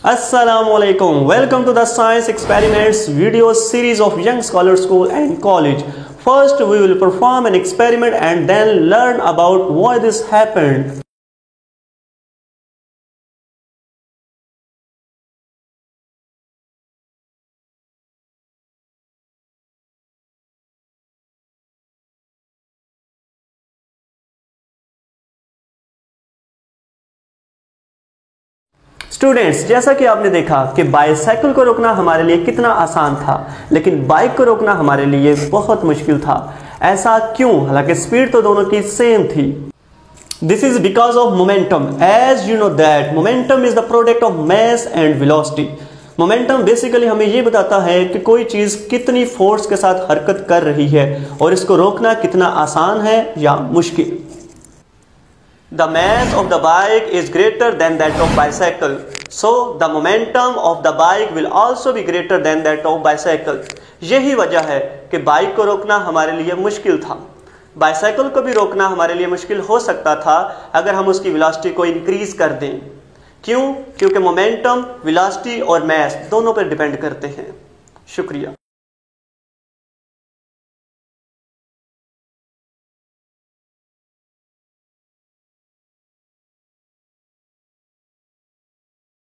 Assalamualaikum. Welcome to the Science Experiments video series of Young Scholar School and College. First, we will perform an experiment and then learn about why this happened. Students, जैसा कि आपने देखा कि bicycle को रोकना हमारे लिए कितना आसान था, लेकिन बाइक को रोकना हमारे लिए बहुत मुश्किल था। ऐसा क्यों? हालांकि स्पीड तो दोनों की सेम थी। This is because of momentum. As you know that momentum is the product of mass and velocity. Momentum basically हमें यह बताता है कि कोई चीज कितनी फोर्स के साथ हरकत कर रही है और इसको रोकना कितना आसान है या मुश्किल। The mass of the bike is greater than that of bicycle, so the momentum of the bike will also be greater than that of bicycle. यही वजह है कि बाइक को रोकना हमारे लिए मुश्किल था। बाइसाइकिल को भी रोकना हमारे लिए मुश्किल हो सकता था अगर हम उसकी वेलोसिटी को इंक्रीज कर दें। क्यों? क्योंकि मोमेंटम, वेलोसिटी और मास दोनों पर डिपेंड करते हैं। शुक्रिया।